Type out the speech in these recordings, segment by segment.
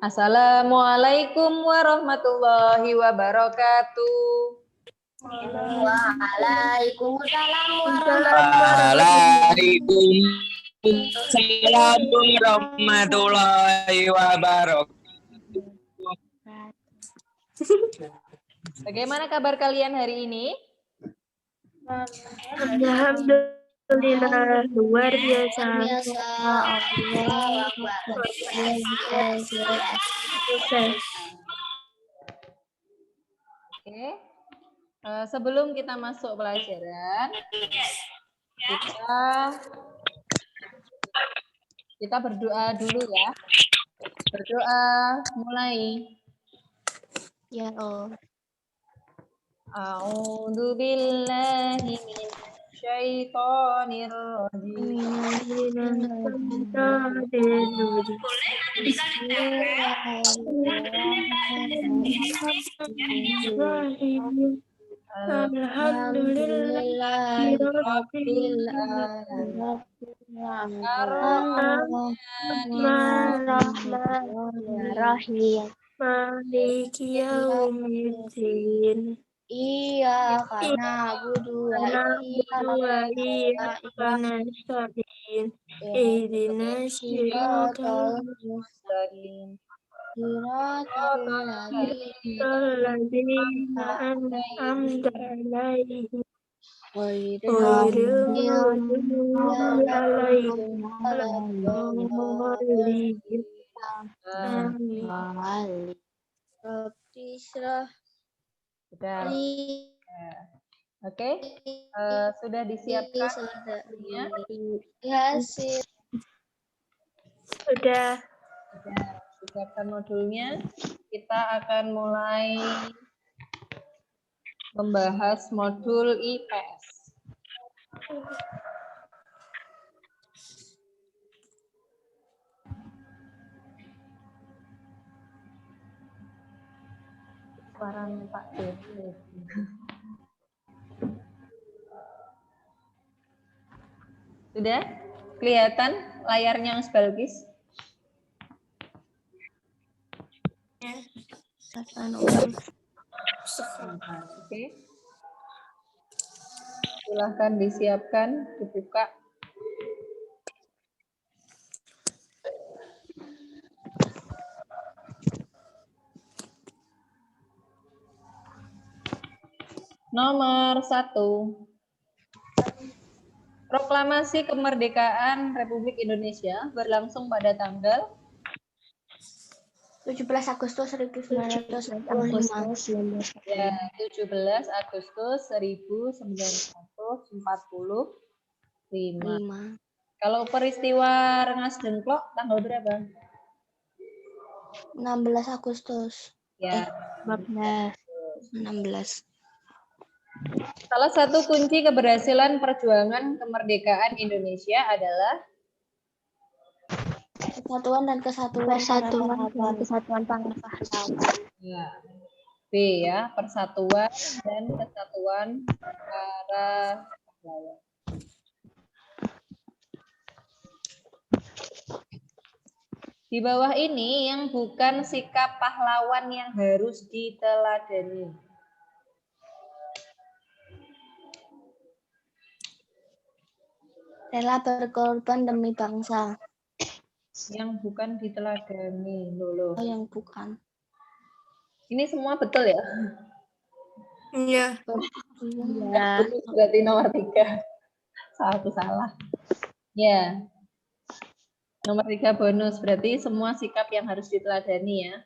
Assalamualaikum warahmatullahi wabarakatuh. Waalaikumsalam warahmatullahi wabarakatuh. Bagaimana kabar kalian hari ini? Alhamdulillah, luar biasa. Oke. Sebelum kita masuk pelajaran, kita berdoa dulu ya. Berdoa, mulai. Ya Allah. A'udzu billahi minasyaitonir rajim. Alhamdulillahirabbil alamin. Ar-Rahmanir-Rahim. Maliki yaumiddin. Iyyaka na'budu wa iyyaka nasta'in. Ihdinas siratal Mustaqim. siratal ladzina an'amta 'alaihim ghairil maghdubi 'alaihim waladdallin. Amin. Sudah. Oke. Sudah disiapkan modulnya? Sudah. Siapkan modulnya. Kita akan mulai membahas modul IPS. Suaranya Pak Dewi. Sudah? Kelihatan layarnya Mas Balkis? Oke. Silahkan disiapkan, dibuka. Nomor 1. Proklamasi Kemerdekaan Republik Indonesia berlangsung pada tanggal 17 Agustus 1945. Ya, 17 Agustus 1945. Kalau peristiwa Rengas Dengklok tanggal berapa? 16 Agustus. Ya, 16. Salah satu kunci keberhasilan perjuangan kemerdekaan Indonesia adalah Persatuan dan kesatuan para pahlawan. ya, B ya, persatuan dan kesatuan para pahlawan. Di bawah ini yang bukan sikap pahlawan yang harus diteladani. Rela berkorban demi bangsa. Yang bukan diteladani, Lolo. Oh, yang bukan. Ini semua betul ya? Iya. Ya. Betul, berarti nomor 3. Satu salah. Ya. Nomor 3 bonus, berarti semua sikap yang harus diteladani ya.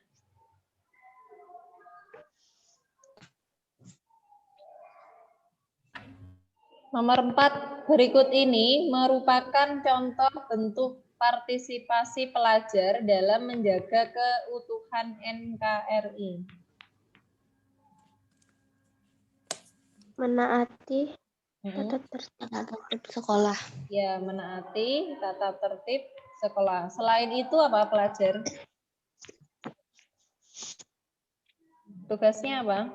Nomor 4, berikut ini merupakan contoh bentuk partisipasi pelajar dalam menjaga keutuhan NKRI. Menaati Tata tertib sekolah. Ya, menaati tata tertib sekolah. Selain itu apa pelajar? Tugasnya apa?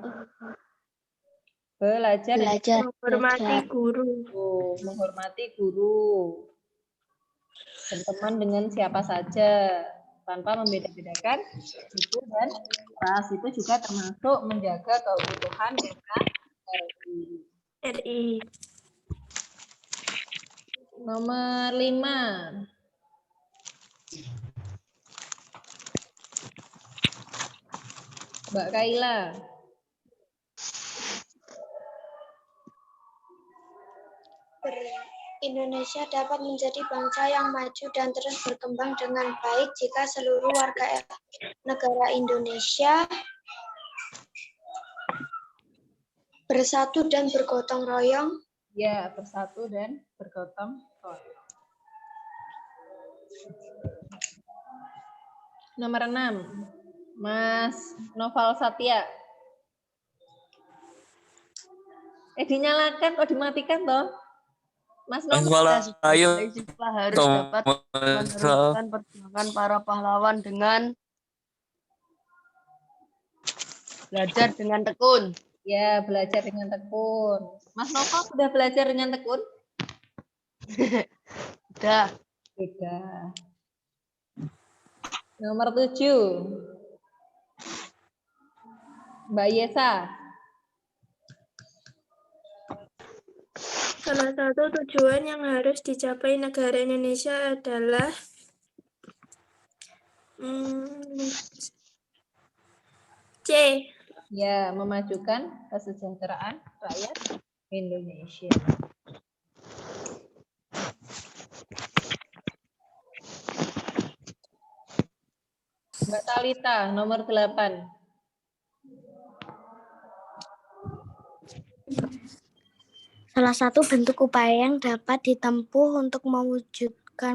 Belajar. menghormati guru. Menghormati guru. Berteman dengan siapa saja. tanpa membeda-bedakan suku dan ras. Itu juga termasuk menjaga keutuhan NKRI. RI. Nomor 5. Mbak Kaila. Indonesia dapat menjadi bangsa yang maju dan terus berkembang dengan baik jika seluruh warga negara Indonesia bersatu dan bergotong royong. Ya, bersatu dan bergotong royong. Nomor 6. Mas Noval Satya. Dinyalakan, dimatikan toh? Mas Noval. Ayo harus dapat meneruskan perjuangan para pahlawan dengan belajar dengan tekun. Ya, belajar dengan tekun. Mas Noval sudah belajar dengan tekun? Sudah. Sudah. Nomor 7. Mbak Yesa. Salah satu tujuan yang harus dicapai negara Indonesia adalah C. Ya, memajukan kesejahteraan rakyat Indonesia. Mbak Talita, nomor 8. Salah satu bentuk upaya yang dapat ditempuh untuk mewujudkan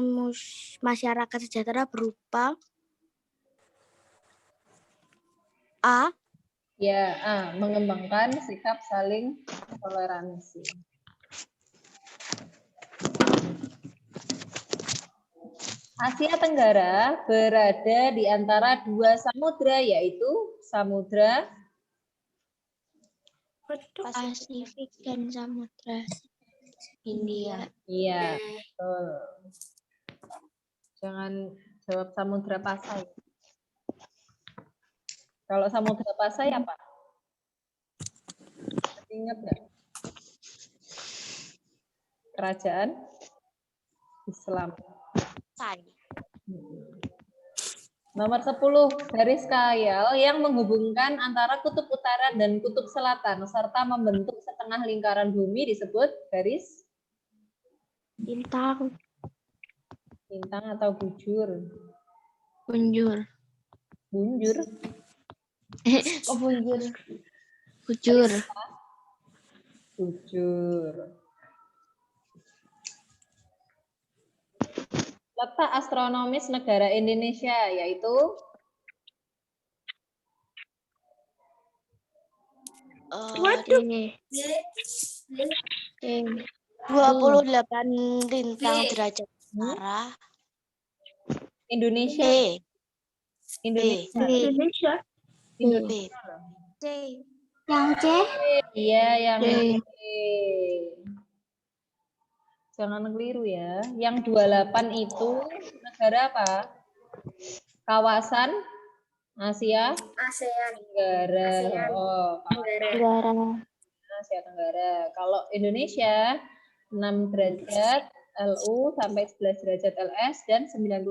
masyarakat sejahtera berupa A. Ya, A. Mengembangkan sikap saling toleransi. Asia Tenggara berada di antara 2 samudra, yaitu Samudra Pasifik dan Samudra Hindia. Iya, betul. Jangan jawab Samudra Pasai. Kalau Samudra Pasai apa? Ingat nggak? Kerajaan Islam. Nomor 10, garis khayal yang menghubungkan antara kutub utara dan kutub selatan serta membentuk setengah lingkaran bumi disebut garis Bintang. bintang atau bujur. Bunjur. Bunjur. Kok bunjur? Bujur. Bujur. Letak astronomis negara Indonesia yaitu Waduh. 28 lintang derajat utara. Indonesia. Indonesia. Indonesia. Indonesia. Yang C? Iya, yang C. Jangan keliru ya. Yang 28 itu negara apa? Kawasan Asia Tenggara. Oh, kawasan Asia Tenggara. Kalau Indonesia 6 derajat LU sampai 11 derajat LS dan 95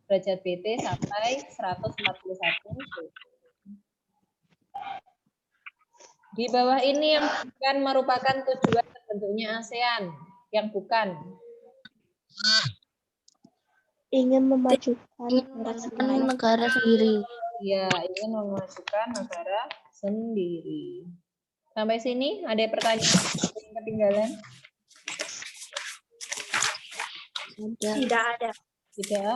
derajat BT sampai 141 C. Di bawah ini yang bukan merupakan tujuan terbentuknya ASEAN, yang bukan Ingin memajukan negara sendiri. ya, ingin memajukan negara sendiri. Sampai sini ada pertanyaan yang ketinggalan? Tidak ada. Tidak.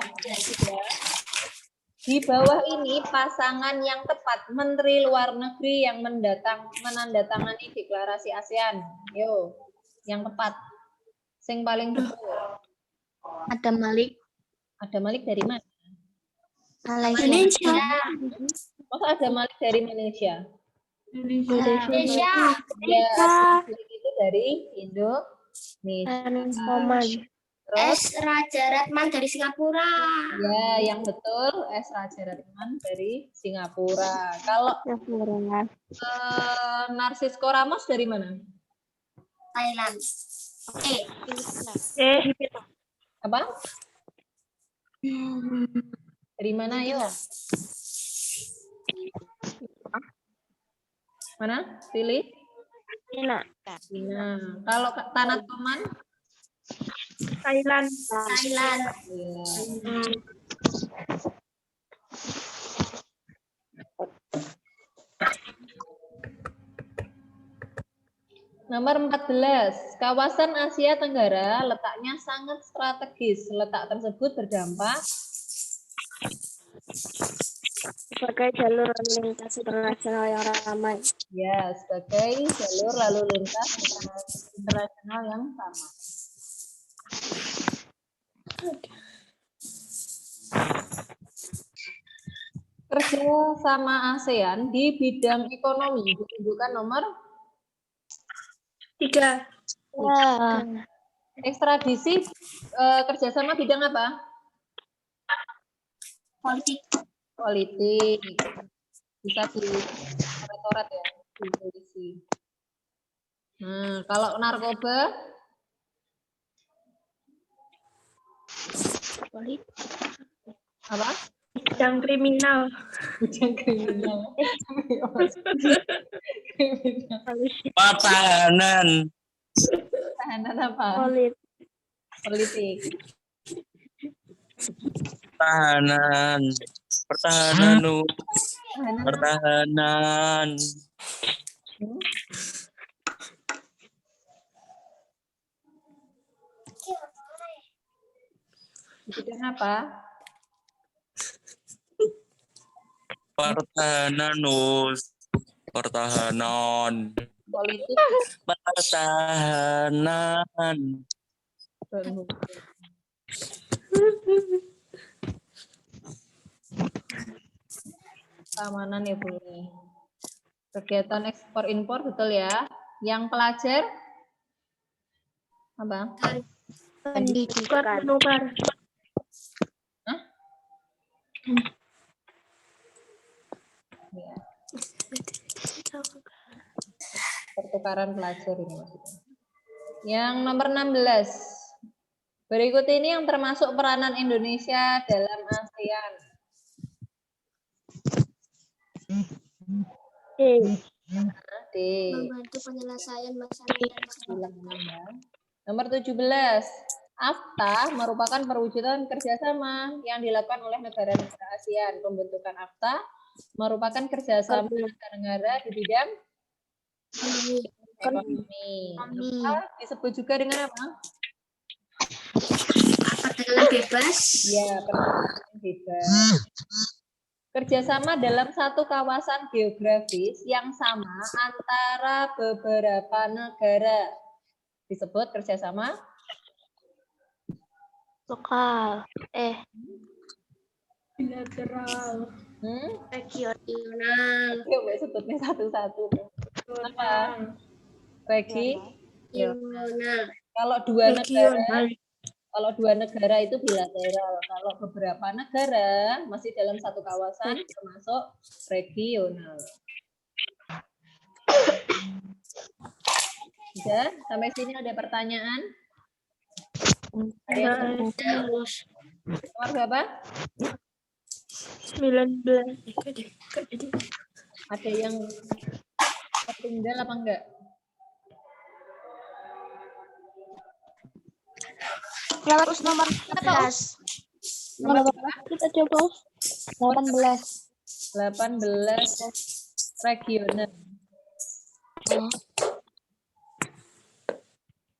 Di bawah ini pasangan yang tepat Menteri Luar Negeri yang menandatangani deklarasi ASEAN. Yo, yang tepat. Sing paling betul. Ada Malik. Ada Malik dari mana? Indonesia. Masa ada Malik dari Malaysia? Indonesia. Ya, Malik itu dari Indonesia. Terus Raja Ratman dari Singapura. ya, yang betul S. Raja Ratman dari Singapura. Kalau Narcisco Ramos dari mana? Thailand. Apa? Dari mana, yuk? Mana? Pilih. Cina. Cina. Kalau Tanat Toman? Thailand. Thailand. Iya. Nomor 14, kawasan Asia Tenggara letaknya sangat strategis. Letak tersebut berdampak Sebagai jalur lalu lintas internasional yang ramai. ya sebagai jalur lalu lintas internasional yang sama. Kerja sama ASEAN di bidang ekonomi ditunjukkan nomor 3. ekstradisi kerjasama bidang apa? Politik. Politik. Bisa di toret ya, di polisi. Nah, kalau narkoba? Politik. Apa? Bidang kriminal. Bidang kriminal. Kriminal. Pertahanan. Tahanan apa? Politik. Pertahanan. Pertahanan. Tahanan apa? Pertahanan. Hmm? Bidang apa? Pertahanan. Pertahanan. Politik. Pertahanan. Keamanan ya Bu. Kegiatan ekspor impor betul ya. Yang pelajar apa? Pendidikan. Menukar. Hah? Ya. Pertukaran pelajar ini maksudnya. Yang nomor 16. Berikut ini yang termasuk peranan Indonesia dalam ASEAN. D. Membantu penyelesaian masalah. Nomor 17. AFTA merupakan perwujudan kerjasama yang dilakukan oleh negara-negara ASEAN. Pembentukan AFTA merupakan kerjasama negara-negara di bidang ekonomi. AFTA disebut juga dengan apa? Perdagangan bebas. Ya, perdagangan bebas. Kerjasama dalam satu kawasan geografis yang sama antara beberapa negara disebut kerjasama Lokal. Bilateral. Regional. Coba sebutnya satu-satu. Apa? Regional. Kalau dua negara itu bilateral. Kalau beberapa negara masih dalam satu kawasan termasuk regional. Sudah? Sampai sini ada pertanyaan? Ada yang nomor berapa? 19. Ada yang tertinggal apa enggak? Terus nomor 11. Nomor berapa? Kita coba 18. 18 regional.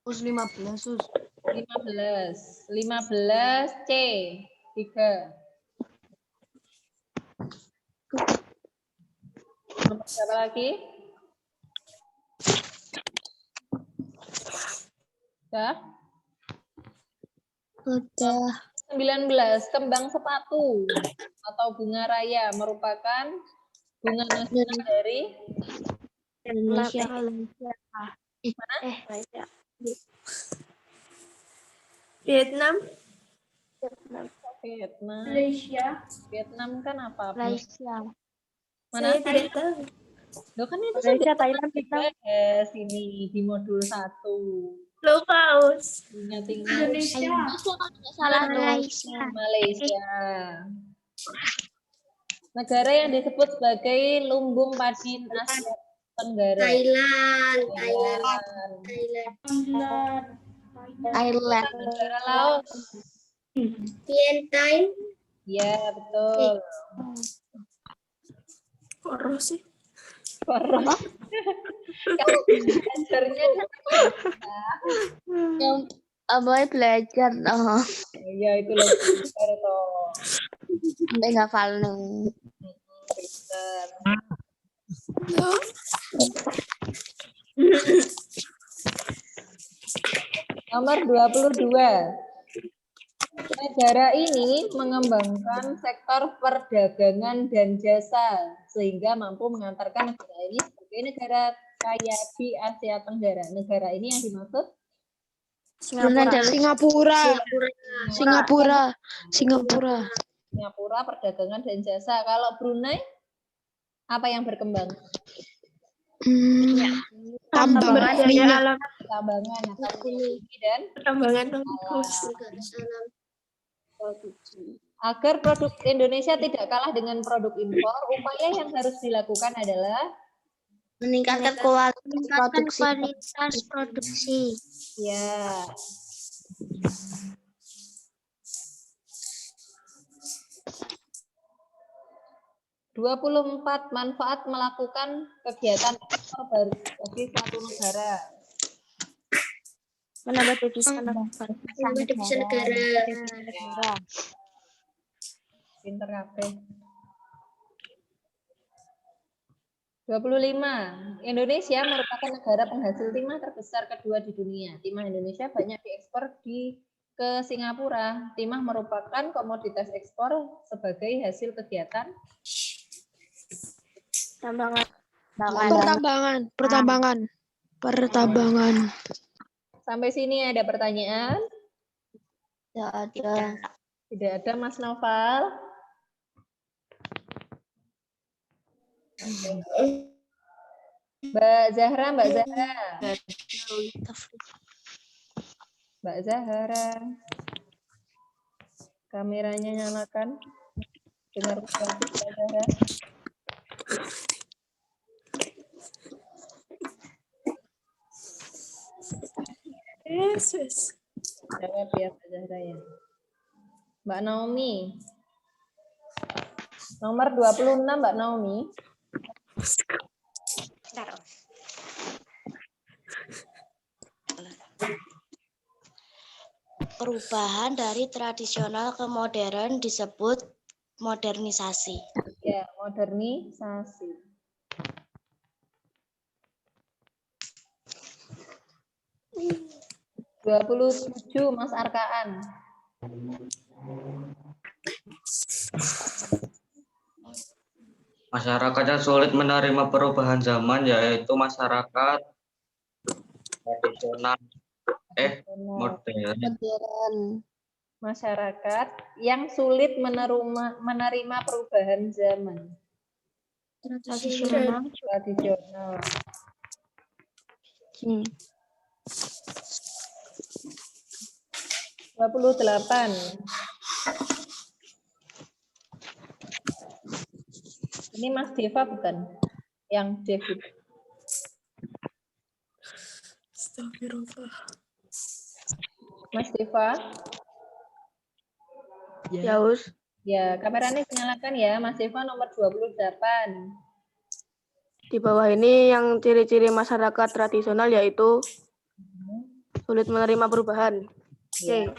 Us 15, Sus. 15 C 3. Nomor berapa lagi? Ya. Udah. 19 kembang sepatu atau bunga raya merupakan bunga nasional dari Indonesia. Vietnam. Vietnam. Malaysia. Vietnam kan apa? Malaysia. Mana? Saya tidak tahu. Loh kan itu Malaysia, sudah Thailand, Vietnam. dibahas ini di modul 1. Lupa, Us. Ingat-ingat. Salah Malaysia. Malaysia. Negara yang disebut sebagai lumbung padi Asia Tenggara. Thailand. Thailand. Negara Laos. Vietnam. Ya, betul. Koros sih. Koros. Kalau belajarnya Yang Aboy belajar dong. ya itu lagi pinter toh. Sampai ngafal nih. Pinter. Nomor 22. Negara ini mengembangkan sektor perdagangan dan jasa sehingga mampu mengantarkan negara ini sebagai negara kaya di Asia Tenggara. Negara ini yang dimaksud Singapura perdagangan dan jasa. Kalau Brunei apa yang berkembang? Tambangan minyak. Tambangan atau bumi dan Tambangan agar produk Indonesia tidak kalah dengan produk impor, upaya yang harus dilakukan adalah Meningkatkan kualitas produksi. ya. "24 manfaat melakukan kegiatan ekspor baru bagi suatu negara." Menambah devisa negara. Pinter kabeh. 25. Indonesia merupakan negara penghasil timah terbesar kedua di dunia. Timah Indonesia banyak diekspor ke Singapura. Timah merupakan komoditas ekspor sebagai hasil kegiatan Pertambangan. Sampai sini ada pertanyaan? Tidak ada, Mas Noval. Mbak Zahra. Kameranya nyalakan. Dengar Mbak Zahra. Yesus. Jawab ya Mbak Zahra ya. Mbak Naomi. Nomor 26 Mbak Naomi. Perubahan dari tradisional ke modern disebut modernisasi. Ya, modernisasi. "27 Mas Arkaan. Masyarakat yang sulit menerima perubahan zaman yaitu masyarakat tradisional modern. Masyarakat yang sulit menerima perubahan zaman. Tradisional. 28. Ini Mas Deva bukan? Yang David. Astagfirullah. Mas Deva. Ya, Us. Ya, kameranya dinyalakan ya. Mas Deva nomor 28. Di bawah ini yang ciri-ciri masyarakat tradisional yaitu sulit menerima perubahan. Ya.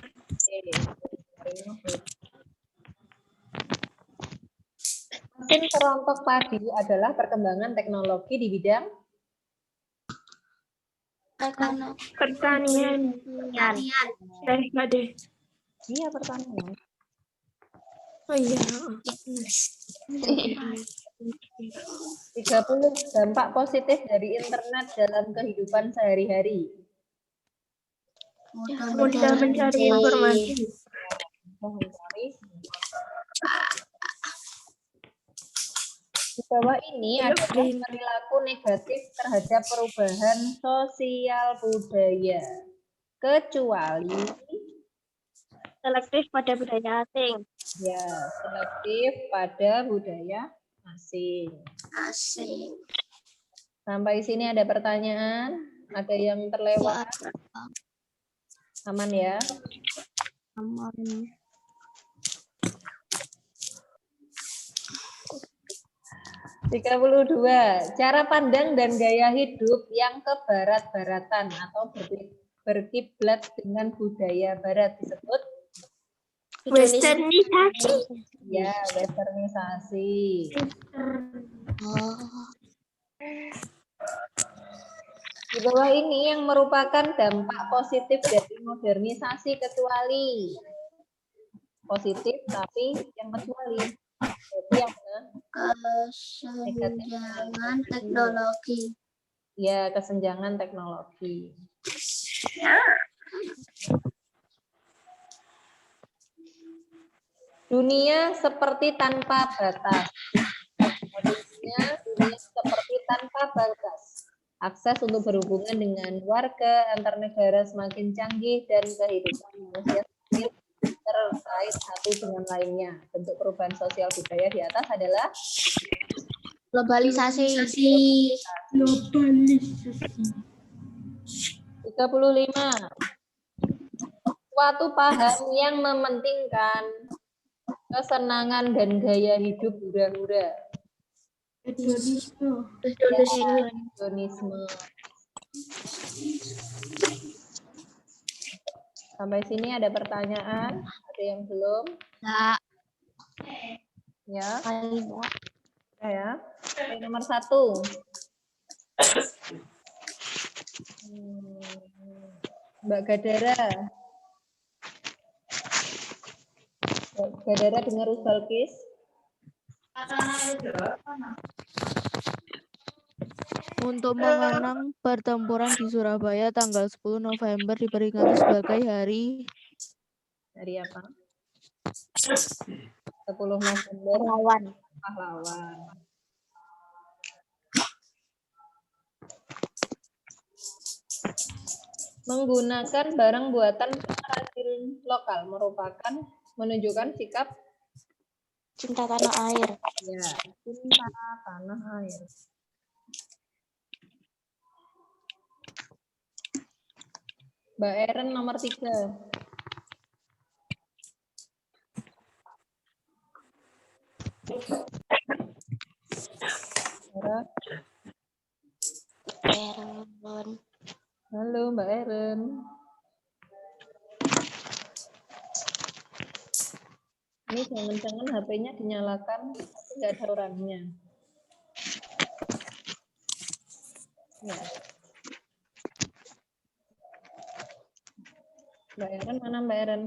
Mesin kerontok padi adalah perkembangan teknologi di bidang Pertanian. Enggak deh. iya pertanian. Oh iya. 30 dampak positif dari internet dalam kehidupan sehari-hari. Mudah mencari informasi. Mencari. Di bawah ini adalah perilaku negatif terhadap perubahan sosial budaya, kecuali Selektif pada budaya asing. ya selektif pada budaya asing. Sampai sini ada pertanyaan? Ada yang terlewat? Aman ya? Aman. 32. Cara pandang dan gaya hidup yang kebarat-baratan atau berkiblat dengan budaya barat disebut Westernisasi. ya westernisasi. Di bawah ini yang merupakan dampak positif dari modernisasi kecuali positif tapi yang kecuali. Jadi yang mana? Kesenjangan teknologi. Ya, kesenjangan teknologi. Dunia seperti tanpa batas. Dunia seperti tanpa batas. Akses untuk berhubungan dengan warga antar negara semakin canggih dan kehidupan manusia semakin terkait satu dengan lainnya. Bentuk perubahan sosial budaya di atas adalah Globalisasi. 35. Suatu paham yang mementingkan kesenangan dan gaya hidup hura-hura. Hedonisme. Hedonisme. Sampai sini ada pertanyaan? Ada yang belum? Ya. Ya. Oke, nomor 1. Mbak Gadara. Mbak Gadara dengar Uzalkis? Untuk mengenang pertempuran di Surabaya tanggal 10 November diperingati sebagai hari apa? 10 November. Pahlawan. Menggunakan barang buatan pengrajin lokal merupakan menunjukkan sikap Cinta tanah air. ya, cinta tanah air. Mbak Eren nomor 3. Halo Mbak Eren. Ini jangan-jangan HP-nya dinyalakan tapi nggak ada orangnya. Ya. Mbak Eren mana Mbak Eren?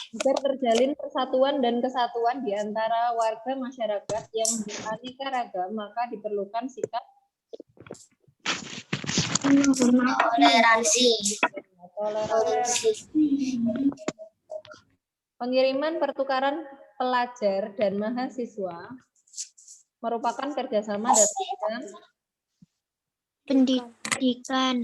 Agar terjalin persatuan dan kesatuan di antara warga masyarakat yang beraneka ragam, maka diperlukan sikap Toleransi. Pengiriman pertukaran pelajar dan mahasiswa merupakan kerjasama dengan Pendidikan.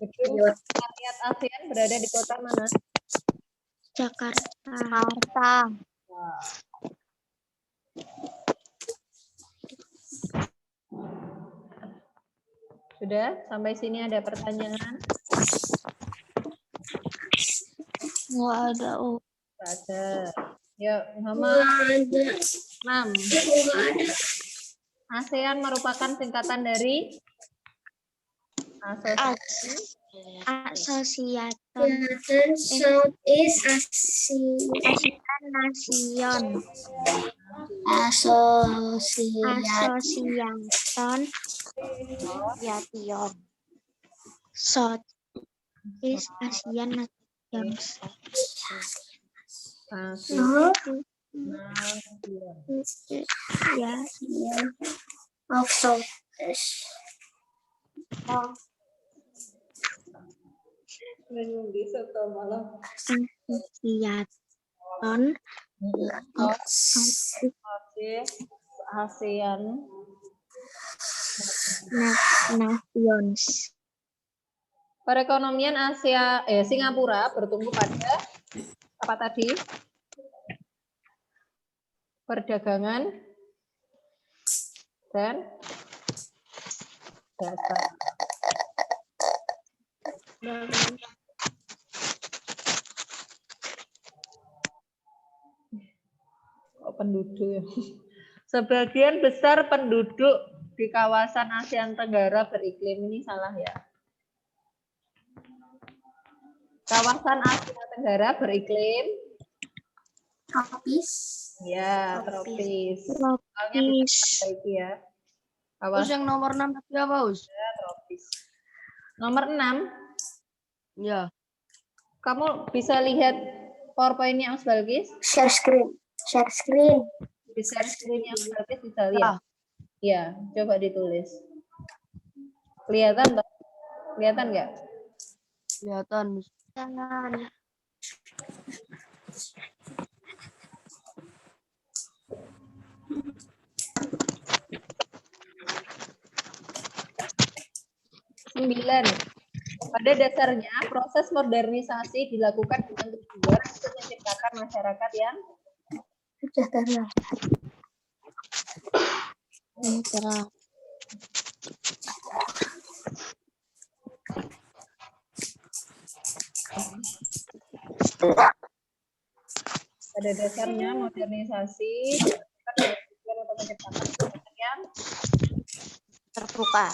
Gedung Sekretariat ASEAN berada di kota mana? Jakarta. Sudah? Sampai sini ada pertanyaan? Nggak ada. Ada. Yuk, Muhammad. 6. ASEAN merupakan singkatan dari Asosiasi Southeast Asia. Nation. Southeast Asian ASEAN. Ya. Also. Association of ASEAN. Nations. Perekonomian Singapura bertumbuh pada apa tadi? Perdagangan dan jasa. Kok penduduk ya? Sebagian besar penduduk di kawasan ASEAN Tenggara beriklim, ini salah ya. Kawasan Asia Tenggara beriklim Tropis. ya, tropis. Soalnya bisa perbaiki ya. Terus yang nomor 6 tadi apa, Us? Tropis. Nomor 6, Ya. kamu bisa lihat PowerPoint-nya Mas Balkis? Share screen. Share screen. Di share screen-nya Mas Balkis bisa lihat. Ya, coba ditulis. Kelihatan toh? Kelihatan nggak? Kelihatan. Jangan. Sembilan. Pada dasarnya proses modernisasi dilakukan dengan tujuan untuk menciptakan masyarakat yang Sejahtera. pada dasarnya modernisasi dilakukan dengan tujuan untuk menciptakan masyarakat yang Terbuka.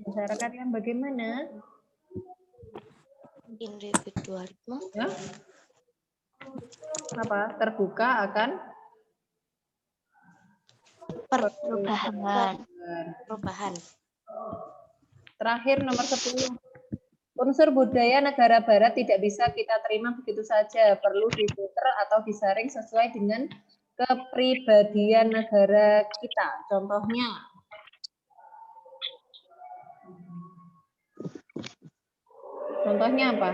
Masyarakat yang bagaimana? Individualisme. Ya? Apa? Terbuka akan Perubahan. Terakhir nomor 10. Unsur budaya negara barat tidak bisa kita terima begitu saja, perlu difilter atau disaring sesuai dengan kepribadian negara kita. Contohnya, apa?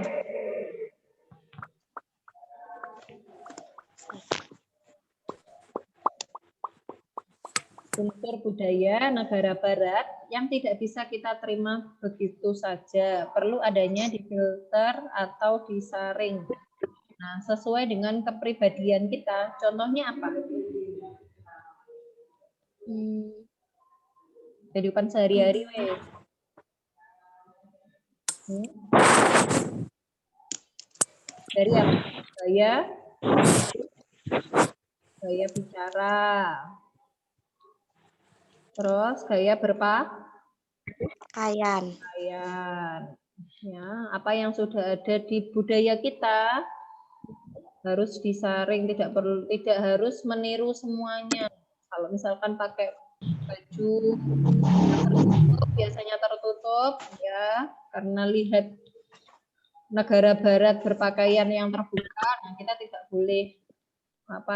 Unsur budaya negara barat yang tidak bisa kita terima begitu saja, perlu adanya difilter atau disaring. Nah, sesuai dengan kepribadian kita. Contohnya apa? Kehidupan sehari-hari, weh. Dari apa? Gaya bicara. Terus gaya Kayan. Ya, apa yang sudah ada di budaya kita harus disaring, tidak harus meniru semuanya. Kalau misalkan pakai baju biasanya tertutup ya, karena lihat negara barat berpakaian yang terbuka, nah kita tidak boleh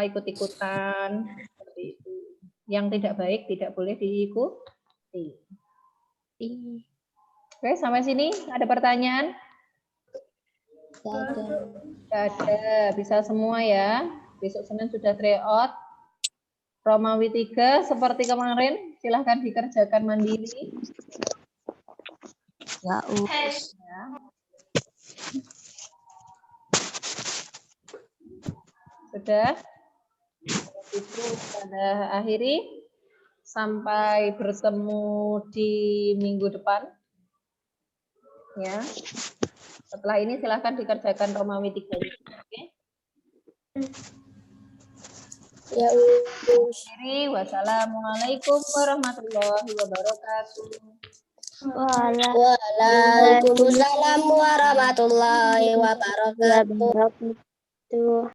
ikut-ikutan seperti itu. Yang tidak baik tidak boleh diikuti. Oke, sampai sini ada pertanyaan? Tidak ada, bisa semua ya. Besok Senin sudah tryout. Romawi 3 seperti kemarin, silahkan dikerjakan mandiri. Ya, Sudah? Itu pada akhiri. Sampai bertemu di minggu depan. Ya. Setelah ini silahkan dikerjakan Romawi 3. Oke? Ya, Wassalamualaikum warahmatullahi wabarakatuh. Waalaikumsalam warahmatullahi wabarakatuh.